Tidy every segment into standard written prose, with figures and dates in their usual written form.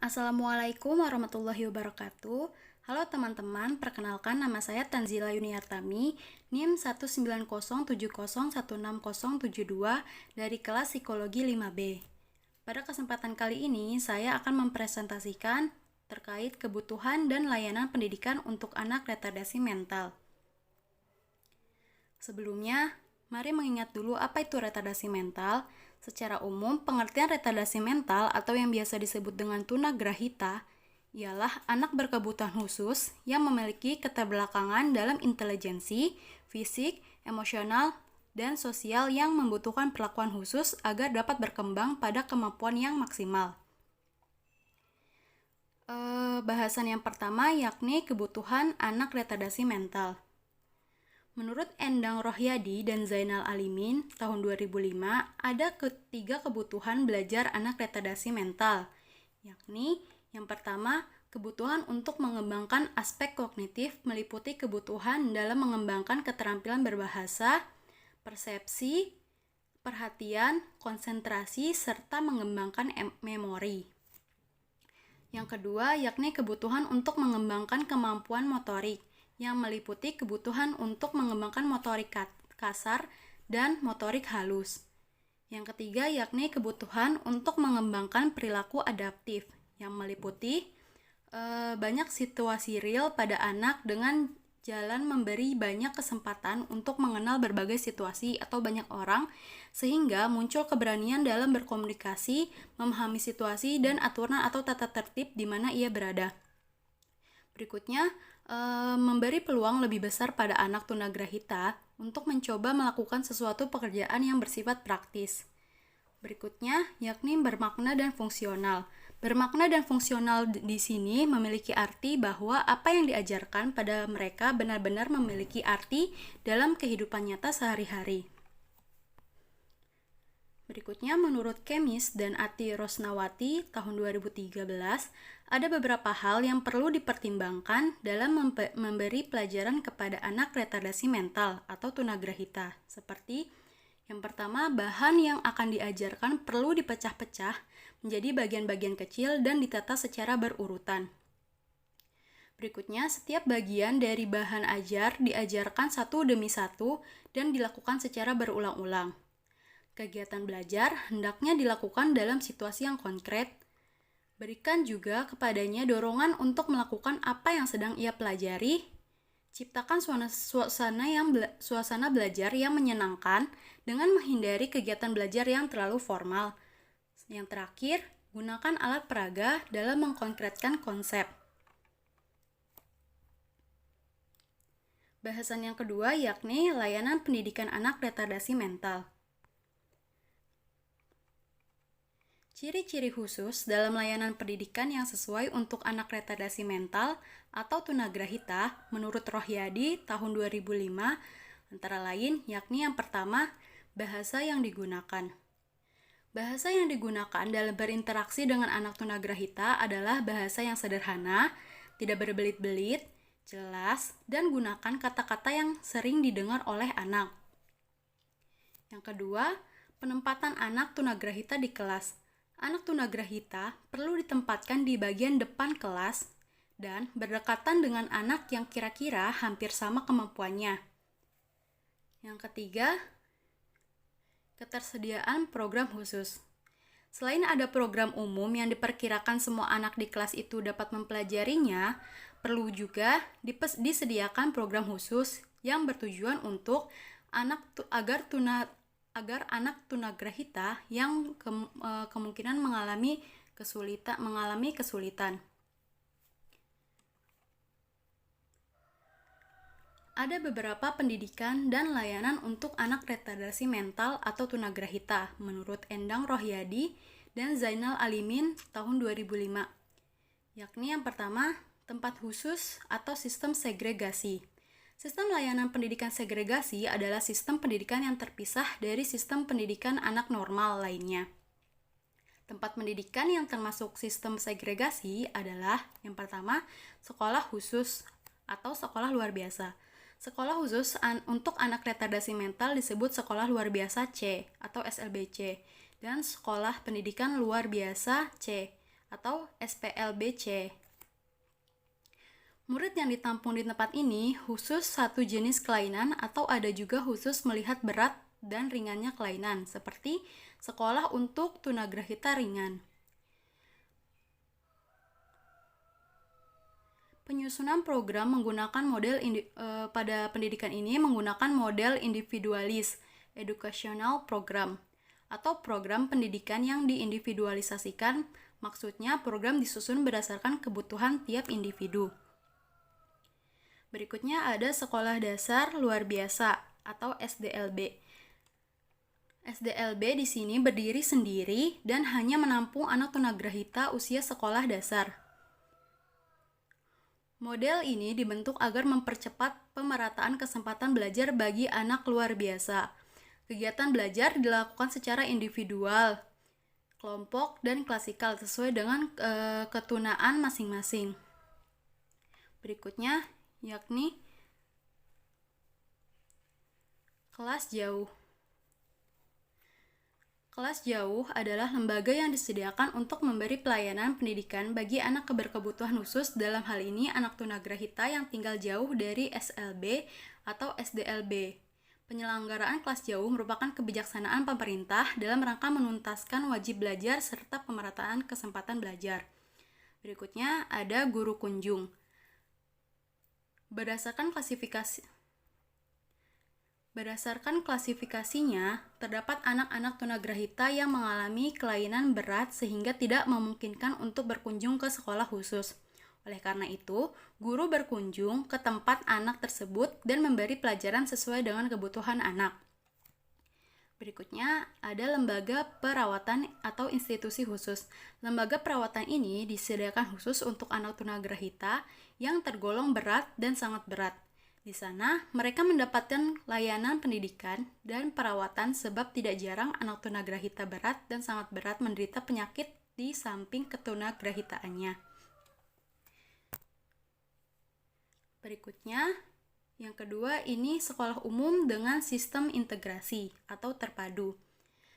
Assalamualaikum warahmatullahi wabarakatuh. Halo teman-teman, perkenalkan nama saya Tanzila Yuniartami, NIM 19070160072 dari kelas Psikologi 5B. Pada kesempatan kali ini, saya akan mempresentasikan terkait kebutuhan dan layanan pendidikan untuk anak retardasi mental. Sebelumnya, mari mengingat dulu apa itu retardasi mental. Secara umum, pengertian retardasi mental atau yang biasa disebut dengan tunagrahita ialah anak berkebutuhan khusus yang memiliki keterbelakangan dalam intelijensi, fisik, emosional, dan sosial yang membutuhkan perlakuan khusus agar dapat berkembang pada kemampuan yang maksimal. Bahasan yang pertama yakni kebutuhan anak retardasi mental. Menurut Endang Rohyadi dan Zainal Alimin, tahun 2005, ada ketiga kebutuhan belajar anak retardasi mental, yakni yang pertama, kebutuhan untuk mengembangkan aspek kognitif meliputi kebutuhan dalam mengembangkan keterampilan berbahasa, persepsi, perhatian, konsentrasi, serta mengembangkan memori. Yang kedua, yakni kebutuhan untuk mengembangkan kemampuan motorik, yang meliputi kebutuhan untuk mengembangkan motorik kasar dan motorik halus. Yang ketiga yakni kebutuhan untuk mengembangkan perilaku adaptif, yang meliputi banyak situasi real pada anak dengan jalan memberi banyak kesempatan untuk mengenal berbagai situasi atau banyak orang, sehingga muncul keberanian dalam berkomunikasi, memahami situasi dan aturan atau tata tertib di mana ia berada. Berikutnya, memberi peluang lebih besar pada anak tunagrahita untuk mencoba melakukan sesuatu pekerjaan yang bersifat praktis. Berikutnya, yakni bermakna dan fungsional. Bermakna dan fungsional di sini memiliki arti bahwa apa yang diajarkan pada mereka benar-benar memiliki arti dalam kehidupan nyata sehari-hari. Berikutnya, menurut Kemis dan Ati Rosnawati tahun 2013, ada beberapa hal yang perlu dipertimbangkan dalam memberi pelajaran kepada anak retardasi mental atau tunagrahita, seperti yang pertama, bahan yang akan diajarkan perlu dipecah-pecah menjadi bagian-bagian kecil dan ditata secara berurutan. Berikutnya, setiap bagian dari bahan ajar diajarkan satu demi satu dan dilakukan secara berulang-ulang. Kegiatan belajar hendaknya dilakukan dalam situasi yang konkret. Berikan juga kepadanya dorongan untuk melakukan apa yang sedang ia pelajari. Ciptakan suasana belajar yang menyenangkan dengan menghindari kegiatan belajar yang terlalu formal. Yang terakhir, gunakan alat peraga dalam mengkonkretkan konsep. Bahasan yang kedua yakni layanan pendidikan anak retardasi mental. Ciri-ciri khusus dalam layanan pendidikan yang sesuai untuk anak retardasi mental atau tunagrahita menurut Rohyadi tahun 2005 antara lain yakni yang pertama, bahasa yang digunakan. Bahasa yang digunakan dalam berinteraksi dengan anak tunagrahita adalah bahasa yang sederhana, tidak berbelit-belit, jelas, dan gunakan kata-kata yang sering didengar oleh anak. Yang kedua, penempatan anak tunagrahita di kelas. Anak tunagrahita perlu ditempatkan di bagian depan kelas dan berdekatan dengan anak yang kira-kira hampir sama kemampuannya. Yang ketiga, ketersediaan program khusus. Selain ada program umum yang diperkirakan semua anak di kelas itu dapat mempelajarinya, perlu juga disediakan program khusus yang bertujuan untuk agar anak tunagrahita yang kemungkinan mengalami kesulitan. Ada beberapa pendidikan dan layanan untuk anak retardasi mental atau tunagrahita menurut Endang Rohyadi dan Zainal Alimin tahun 2005. Yakni yang pertama, tempat khusus atau sistem segregasi. Sistem layanan pendidikan segregasi adalah sistem pendidikan yang terpisah dari sistem pendidikan anak normal lainnya. Tempat pendidikan yang termasuk sistem segregasi adalah yang pertama, sekolah khusus atau sekolah luar biasa. Sekolah khusus untuk anak retardasi mental disebut sekolah luar biasa C atau SLBC dan sekolah pendidikan luar biasa C atau SPLBC. Murid yang ditampung di tempat ini khusus satu jenis kelainan atau ada juga khusus melihat berat dan ringannya kelainan, seperti sekolah untuk tunagrahita ringan. Penyusunan program menggunakan pada pendidikan ini menggunakan model individualis educational program atau program pendidikan yang diindividualisasikan. Maksudnya program disusun berdasarkan kebutuhan tiap individu. Berikutnya ada sekolah dasar luar biasa atau SDLB. SDLB di sini berdiri sendiri dan hanya menampung anak tunagrahita usia sekolah dasar. Model ini dibentuk agar mempercepat pemerataan kesempatan belajar bagi anak luar biasa. Kegiatan belajar dilakukan secara individual, kelompok, dan klasikal sesuai dengan ketunaan masing-masing. Berikutnya yakni kelas jauh. Kelas jauh adalah lembaga yang disediakan untuk memberi pelayanan pendidikan bagi anak berkebutuhan khusus, dalam hal ini anak tunagrahita yang tinggal jauh dari SLB atau SDLB. Penyelenggaraan kelas jauh merupakan kebijaksanaan pemerintah dalam rangka menuntaskan wajib belajar serta pemerataan kesempatan belajar. Berikutnya ada guru kunjung. Berdasarkan klasifikasinya, terdapat anak-anak tunagrahita yang mengalami kelainan berat sehingga tidak memungkinkan untuk berkunjung ke sekolah khusus. Oleh karena itu, guru berkunjung ke tempat anak tersebut dan memberi pelajaran sesuai dengan kebutuhan anak. Berikutnya ada lembaga perawatan atau institusi khusus. Lembaga perawatan ini disediakan khusus untuk anak tunagrahita yang tergolong berat dan sangat berat. Di sana, mereka mendapatkan layanan pendidikan dan perawatan sebab tidak jarang anak tunagrahita berat dan sangat berat menderita penyakit di samping ketunagrahitaannya. Berikutnya, yang kedua ini sekolah umum dengan sistem integrasi atau terpadu.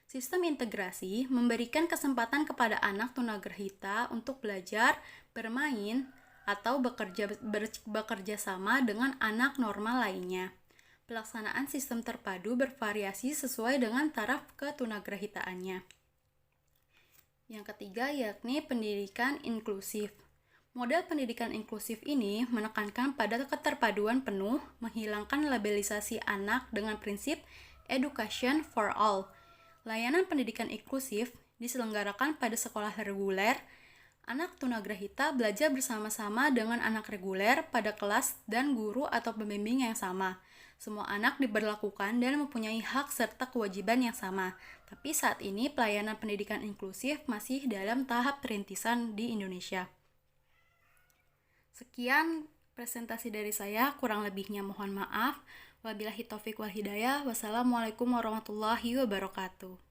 Sistem integrasi memberikan kesempatan kepada anak tunagrahita untuk belajar, bermain, atau bekerja sama dengan anak normal lainnya. Pelaksanaan sistem terpadu bervariasi sesuai dengan taraf ketunagrahitaannya. Yang ketiga yakni pendidikan inklusif. Model pendidikan inklusif ini menekankan pada keterpaduan penuh, menghilangkan labelisasi anak dengan prinsip education for all. Layanan pendidikan inklusif diselenggarakan pada sekolah reguler. Anak tunagrahita belajar bersama-sama dengan anak reguler pada kelas dan guru atau pembimbing yang sama. Semua anak diberlakukan dan mempunyai hak serta kewajiban yang sama. Tapi saat ini pelayanan pendidikan inklusif masih dalam tahap perintisan di Indonesia. Sekian presentasi dari saya, kurang lebihnya mohon maaf. Wabillahi taufik wal hidayah. Wassalamualaikum warahmatullahi wabarakatuh.